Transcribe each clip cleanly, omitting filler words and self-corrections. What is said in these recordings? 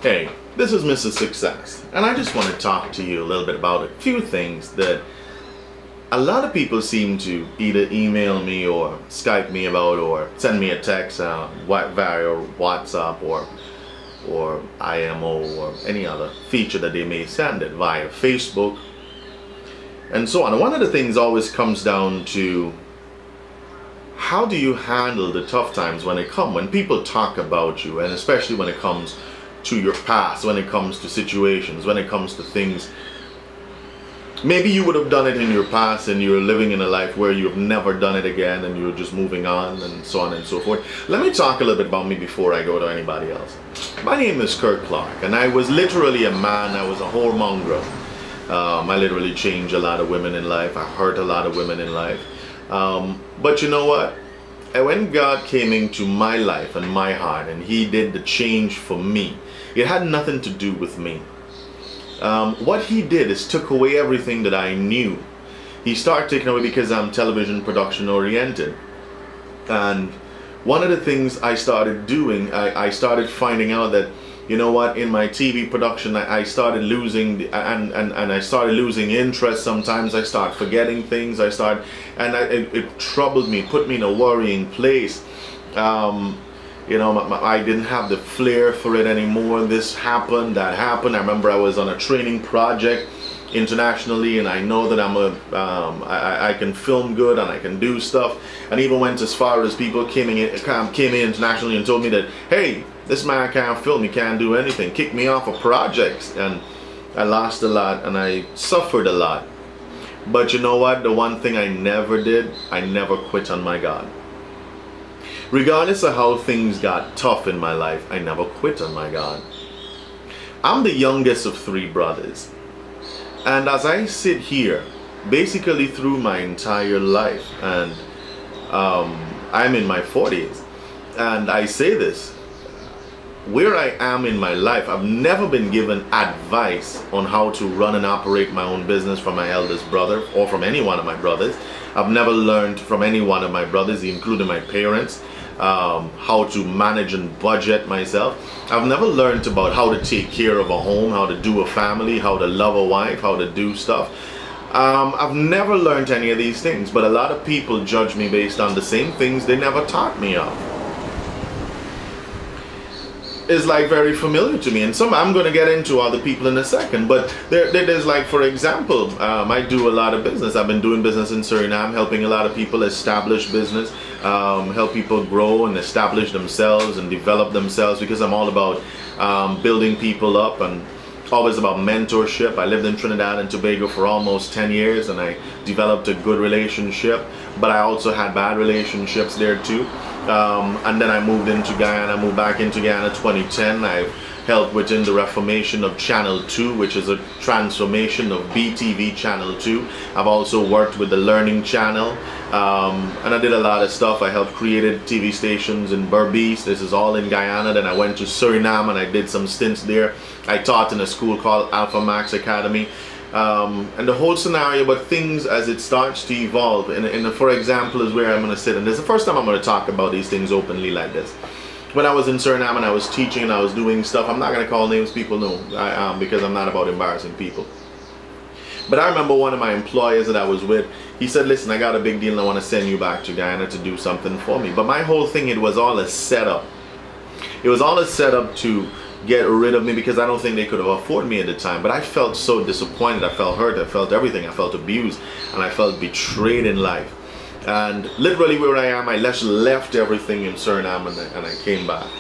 Hey, this is Mr. Success, and I just want to talk to you a little bit about a few things that a lot of people seem to either email me or Skype me about or send me a text via WhatsApp or IMO or any other feature that they may send it via Facebook and so on. And one of the things always comes down to how do you handle the tough times when people talk about you, and especially when it comes to your past, when it comes to situations, when it comes to things. Maybe you would have done it in your past and you're living in a life where you've never done it again and you're just moving on and so on and so forth. Let me talk a little bit about me before I go to anybody else. My name is Kirk Raw, and I was literally a man. I was a whoremonger. I literally changed a lot of women in life. I hurt a lot of women in life. But you know what? When God came into my life and my heart and He did the change for me, it had nothing to do with me. What He did is took away everything that I knew. He started taking away because I'm television production oriented. And one of the things I started doing, I started finding out that, you know what, in my TV production I started losing and I started losing interest. Sometimes I start forgetting things. It troubled me, put me in a worrying place. You know, I didn't have the flair for it anymore. This happened, that happened. I remember I was on a training project internationally, and I know that I can film good and I can do stuff. And even went as far as people came in internationally and told me that, hey, this man can't film, he can't do anything, kicked me off of projects. And I lost a lot and I suffered a lot. But you know what? The one thing I never did, I never quit on my God. Regardless of how things got tough in my life, I never quit on my God. I'm the youngest of 3 brothers. And as I sit here, basically through my entire life, and I'm in my 40s, and I say this, where I am in my life, I've never been given advice on how to run and operate my own business from my eldest brother or from any one of my brothers. I've never learned from any one of my brothers, including my parents, how to manage and budget myself. I've never learned about how to take care of a home, how to do a family, how to love a wife, how to do stuff. I've never learned any of these things, but a lot of people judge me based on the same things they never taught me of. Is like very familiar to me, and some I'm going to get into other people in a second, but there's like, for example, I do a lot of business. I've been doing business in Suriname, helping a lot of people establish business, help people grow and establish themselves and develop themselves, because I'm all about building people up and always about mentorship. I lived in Trinidad and Tobago for almost 10 years and I developed a good relationship, but I also had bad relationships there too. And then I moved into Guyana, moved back into Guyana 2010. I've helped within the reformation of Channel 2, which is a transformation of BTV Channel 2. I've also worked with the Learning Channel, and I did a lot of stuff. I helped created TV stations in Berbice. This is all in Guyana. Then I went to Suriname and I did some stints there. I taught in a school called Alpha Max Academy. And the whole scenario, but things as it starts to evolve, for example, is where I'm going to sit. And this is the first time I'm going to talk about these things openly like this. When I was in Suriname and I was teaching and I was doing stuff, I'm not going to call names, people know, because I'm not about embarrassing people. But I remember one of my employers that I was with, he said, listen, I got a big deal and I want to send you back to Guyana to do something for me. But my whole thing, it was all a setup. It was all a setup to get rid of me, because I don't think they could have afforded me at the time. But I felt so disappointed, I felt hurt, I felt everything, I felt abused, and I felt betrayed in life. And literally where I am, I left everything in Suriname and I came back.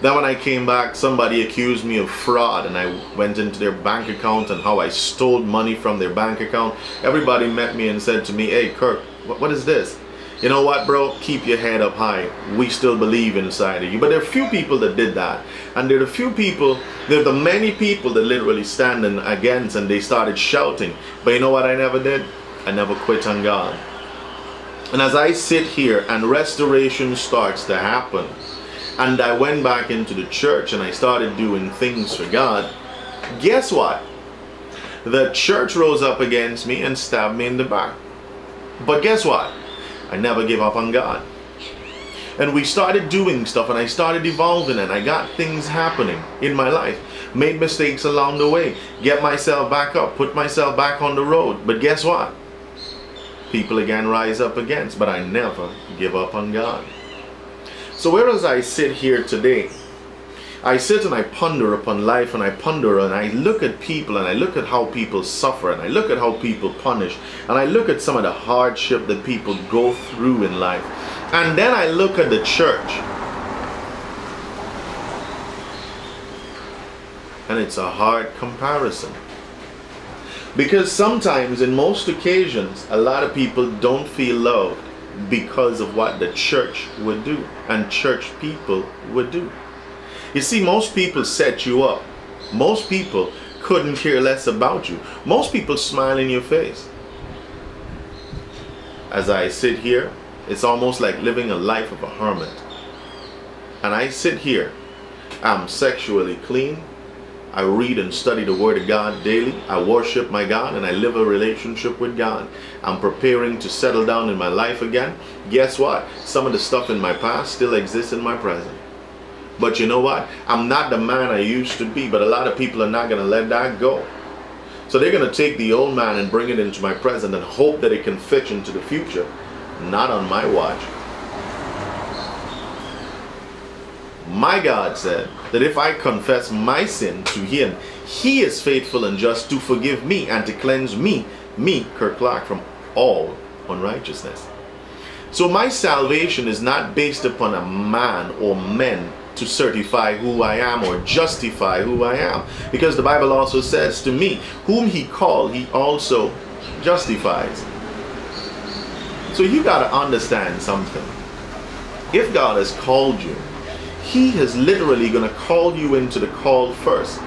Then when I came back, somebody accused me of fraud, and I went into their bank account and how I stole money from their bank account. Everybody met me and said to me, hey Kirk, what is this? You know what, bro? Keep your head up high. We still believe inside of you. But there are few people that did that. And there are the many people that literally standing against, and they started shouting. But you know what I never did? I never quit on God. And as I sit here and restoration starts to happen, and I went back into the church and I started doing things for God, guess what? The church rose up against me and stabbed me in the back. But guess what? I never give up on God. And we started doing stuff, and I started evolving, and I got things happening in my life. Made mistakes along the way. Get myself back up. Put myself back on the road. But guess what? People again rise up against. But I never give up on God. So whereas I sit here today, I sit and I ponder upon life, and I ponder and I look at people, and I look at how people suffer, and I look at how people punish, and I look at some of the hardship that people go through in life. And then I look at the church. And it's a hard comparison. Because sometimes, in most occasions, a lot of people don't feel loved because of what the church would do and church people would do. You see, most people set you up. Most people couldn't care less about you. Most people smile in your face. As I sit here, it's almost like living a life of a hermit. And I sit here, I'm sexually clean. I read and study the Word of God daily. I worship my God, and I live a relationship with God. I'm preparing to settle down in my life again. Guess what? Some of the stuff in my past still exists in my present. But you know what? I'm not the man I used to be, but a lot of people are not going to let that go. So they're going to take the old man and bring it into my present and hope that it can fit into the future. Not on my watch. My God said that if I confess my sin to Him, He is faithful and just to forgive me and to cleanse me, Kirk Raw, from all unrighteousness. So my salvation is not based upon a man or men to certify who I am or justify who I am. Because the Bible also says to me, whom He called, He also justifies. So you got to understand something. If God has called you, He is literally going to call you into the call first.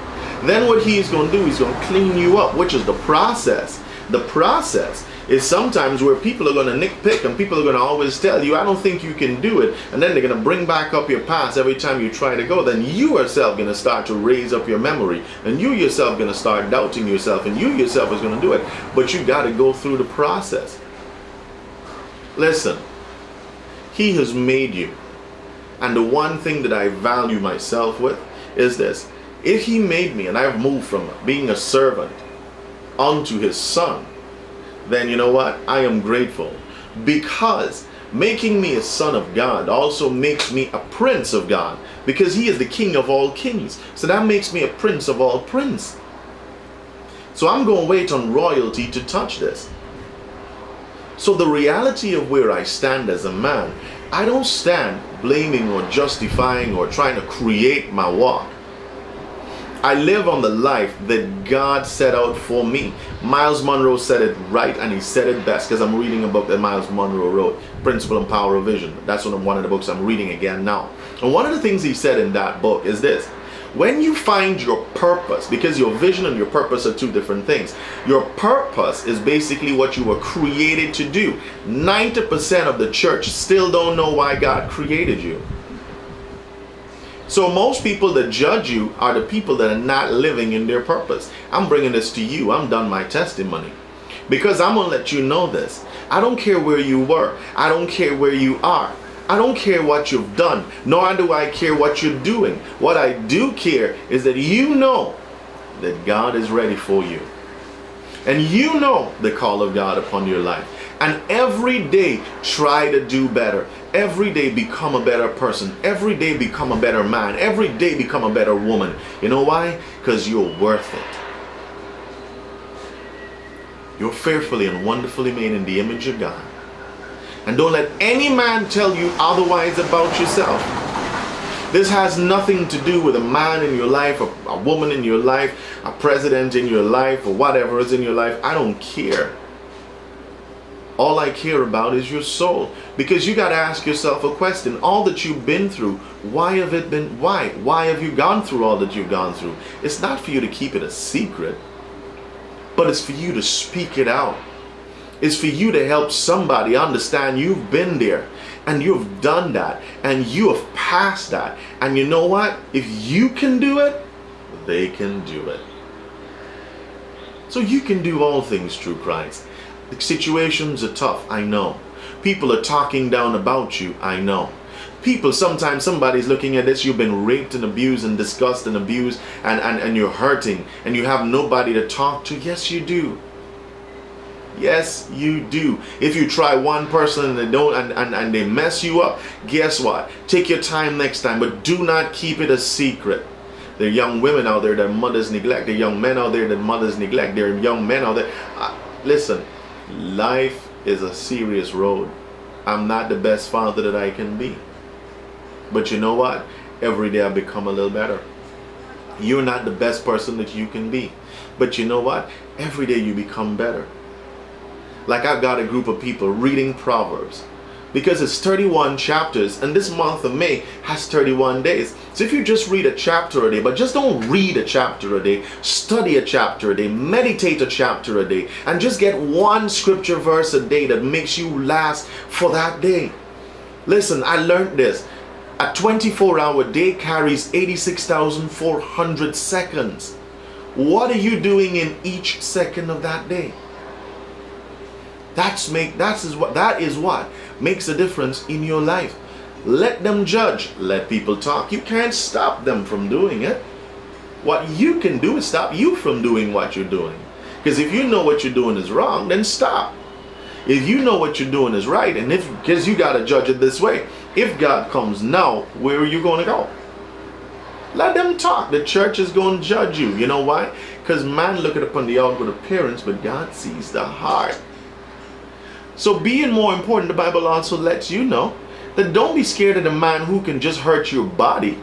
Then what He is going to do, He's going to clean you up, which is the process. The process is sometimes where people are going to nitpick, and people are going to always tell you, I don't think you can do it. And then they're going to bring back up your past every time you try to go. Then you yourself going to start to raise up your memory. And you yourself going to start doubting yourself. And you yourself is going to do it. But you got to go through the process. Listen, He has made you. And the one thing that I value myself with is this. If He made me and I've moved from being a servant unto His Son, then you know what? I am grateful. Because making me a son of God also makes me a prince of God. Because He is the King of all kings. So that makes me a prince of all princes. So I'm going to wait on royalty to touch this. So the reality of where I stand as a man, I don't stand blaming or justifying or trying to create my walk. I live on the life that God set out for me. Miles Monroe said it right, and he said it best, because I'm reading a book that Miles Monroe wrote, Principle and Power of Vision. That's one of the books I'm reading again now. And one of the things he said in that book is this. When you find your purpose, because your vision and your purpose are two different things. Your purpose is basically what you were created to do. 90% of the church still don't know why God created you. So most people that judge you are the people that are not living in their purpose. I'm bringing this to you. I'm done my testimony. Because I'm going to let you know this. I don't care where you were. I don't care where you are. I don't care what you've done, nor do I care what you're doing. What I do care is that you know that God is ready for you. And you know the call of God upon your life. And every day try to do better. Every day become a better person. Every day become a better man. Every day become a better woman. You know why? Because you're worth it. You're fearfully and wonderfully made in the image of God. And don't let any man tell you otherwise about yourself. This has nothing to do with a man in your life, a woman in your life, a president in your life, or whatever is in your life. I don't care. All I care about is your soul. Because you got to ask yourself a question. All that you've been through, why have it been, why? Why have you gone through all that you've gone through? It's not for you to keep it a secret, but it's for you to speak it out. It's for you to help somebody understand you've been there and you've done that and you have passed that. And you know what? If you can do it, they can do it. So you can do all things through Christ. The situations are tough, I know. People are talking down about you, I know. People, sometimes somebody's looking at this, you've been raped and abused and discussed and abused, and you're hurting and you have nobody to talk to. Yes, you do. Yes, you do. If you try one person and they don't and they mess you up, guess what? Take your time next time, but do not keep it a secret. There are young women out there that mothers neglect. There are young men out there that mothers neglect. There are young men out there. Listen, life is a serious road. I'm not the best father that I can be. But you know what? Every day I become a little better. You're not the best person that you can be. But you know what? Every day you become better. Like I've got a group of people reading Proverbs because it's 31 chapters and this month of May has 31 days. So if you just read a chapter a day, but just don't read a chapter a day, study a chapter a day, meditate a chapter a day, and just get one scripture verse a day that makes you last for that day. Listen, I learned this. A 24-hour day carries 86,400 seconds. What are you doing in each second of that day? That is what makes a difference in your life. Let them judge. Let people talk. You can't stop them from doing it. What you can do is stop you from doing what you're doing. Because if you know what you're doing is wrong, then stop. If you know what you're doing is right, and because you got to judge it this way. If God comes now, where are you going to go? Let them talk. The church is going to judge you. You know why? Because man looketh upon the outward appearance, but God sees the heart. So being more important, the Bible also lets you know that don't be scared of the man who can just hurt your body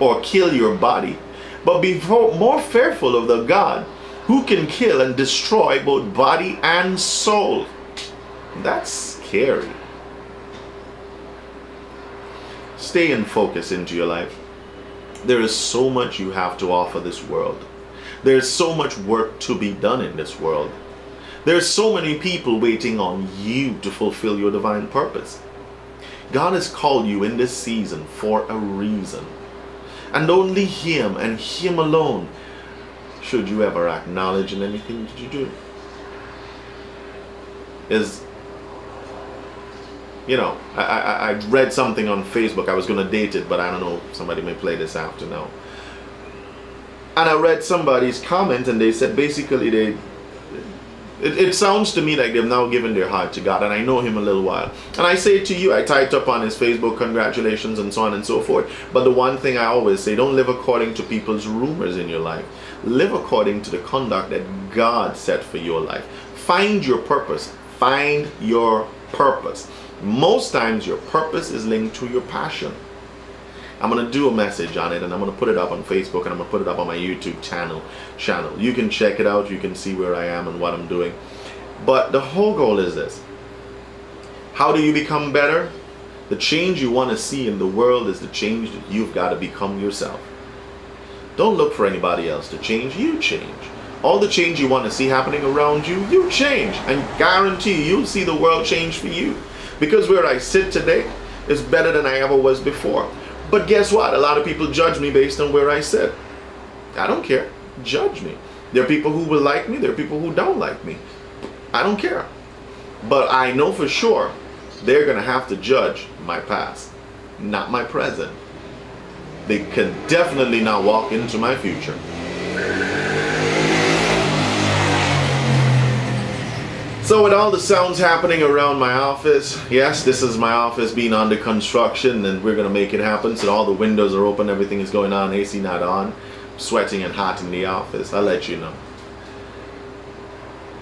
or kill your body, but be more fearful of the God who can kill and destroy both body and soul. That's scary. Stay in focus into your life. There is so much you have to offer this world. There is so much work to be done in this world. There's so many people waiting on you to fulfill your divine purpose. God has called you in this season for a reason. And only Him and Him alone should you ever acknowledge in anything that you do. I read something on Facebook. I was going to date it, but I don't know. Somebody may play this after now. And I read somebody's comment and they said basically it sounds to me like they've now given their heart to God, and I know Him a little while. And I say to you, I typed up on his Facebook, congratulations and so on and so forth. But the one thing I always say, don't live according to people's rumors in your life. Live according to the conduct that God set for your life. Find your purpose. Find your purpose. Most times your purpose is linked to your passion. I'm going to do a message on it, and I'm going to put it up on Facebook, and I'm going to put it up on my YouTube channel. You can check it out. You can see where I am and what I'm doing. But the whole goal is this. How do you become better? The change you want to see in the world is the change that you've got to become yourself. Don't look for anybody else to change. You change. All the change you want to see happening around you, you change. And guarantee you'll see the world change for you. Because where I sit today is better than I ever was before. But guess what? A lot of people judge me based on where I sit. I don't care. Judge me. There are people who will like me. There are people who don't like me. I don't care. But I know for sure they're going to have to judge my past, not my present. They can definitely not walk into my future. So with all the sounds happening around my office, yes, this is my office being under construction, and we're going to make it happen. So all the windows are open, everything is going on, AC not on, sweating and hot in the office. I'll let you know.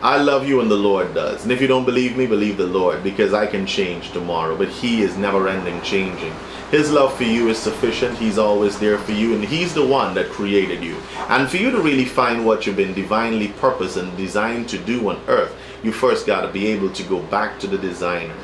I love you and the Lord does. And if you don't believe me, believe the Lord, because I can change tomorrow, but He is never ending changing. His love for you is sufficient. He's always there for you, and He's the one that created you. And for you to really find what you've been divinely purposed and designed to do on earth, you first got to be able to go back to the designer.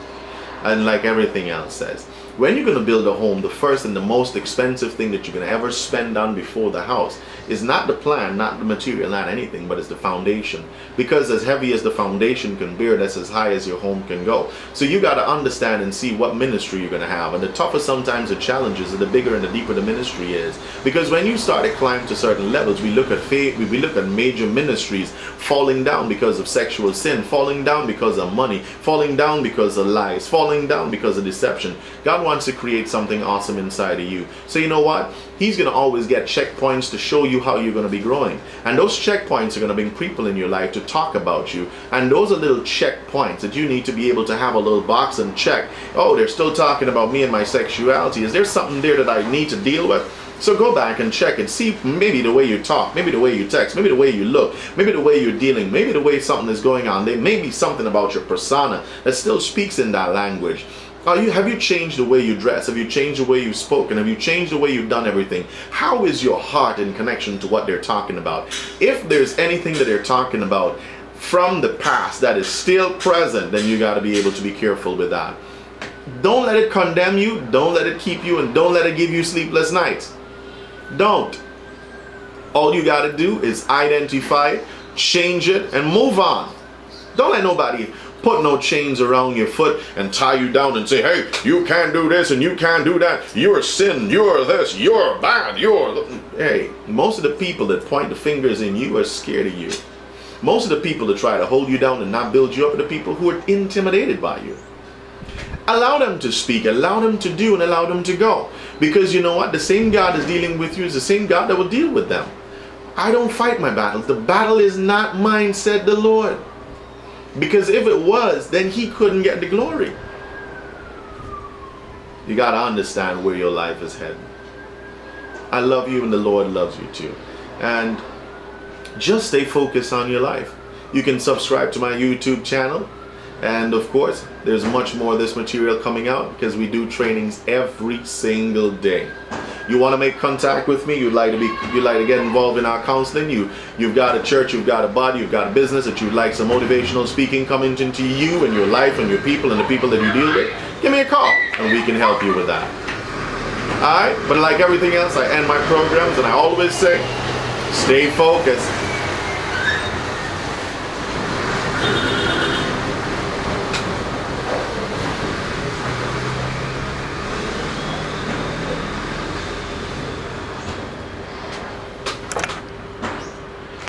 And like everything else says, when you're going to build a home, the first and the most expensive thing that you're going to ever spend on before the house is not the plan, not the material, not anything, but it's the foundation. Because as heavy as the foundation can bear, that's as high as your home can go. So you got to understand and see what ministry you're going to have. And the tougher sometimes the challenges, the bigger and the deeper the ministry is. Because when you start to climb to certain levels, we look at major ministries falling down because of sexual sin, falling down because of money, falling down because of lies, falling down because of deception. God God wants to create something awesome inside of you. So you know what? He's going to always get checkpoints to show you how you're going to be growing. And those checkpoints are going to bring people in your life to talk about you. And those are little checkpoints that you need to be able to have a little box and check. Oh, they're still talking about me and my sexuality. Is there something there that I need to deal with? So go back and check and see maybe the way you talk, maybe the way you text, maybe the way you look, maybe the way you're dealing, maybe the way something is going on. There may be something about your persona that still speaks in that language. Have you changed the way you dress? Have you changed the way you've spoken? Have you changed the way you've done everything? How is your heart in connection to what they're talking about? If there's anything that they're talking about from the past that is still present, then you got to be able to be careful with that. Don't let it condemn you. Don't let it keep you, and don't let it give you sleepless nights. Don't. All you got to do is identify it, change it, and move on. Don't let nobody put no chains around your foot and tie you down and say, hey, you can't do this and you can't do that. You're sin, you're this, you're bad, you're... Hey, most of the people that point the fingers in you are scared of you. Most of the people that try to hold you down and not build you up are the people who are intimidated by you. Allow them to speak, allow them to do, and allow them to go. Because you know what? The same God is dealing with you is the same God that will deal with them. I don't fight my battles. The battle is not mine, said the Lord. Because if it was, then he couldn't get the glory. You got to understand where your life is heading. I love you and the Lord loves you too. And just stay focused on your life. You can subscribe to my YouTube channel. And of course, there's much more of this material coming out because we do trainings every single day. You want to make contact with me, you'd like to get involved in our counseling, you've got a church, you've got a body, you've got a business that you'd like some motivational speaking coming into you and your life and your people and the people that you deal with, give me a call and we can help you with that. Alright, but like everything else, I end my programs and I always say, stay focused.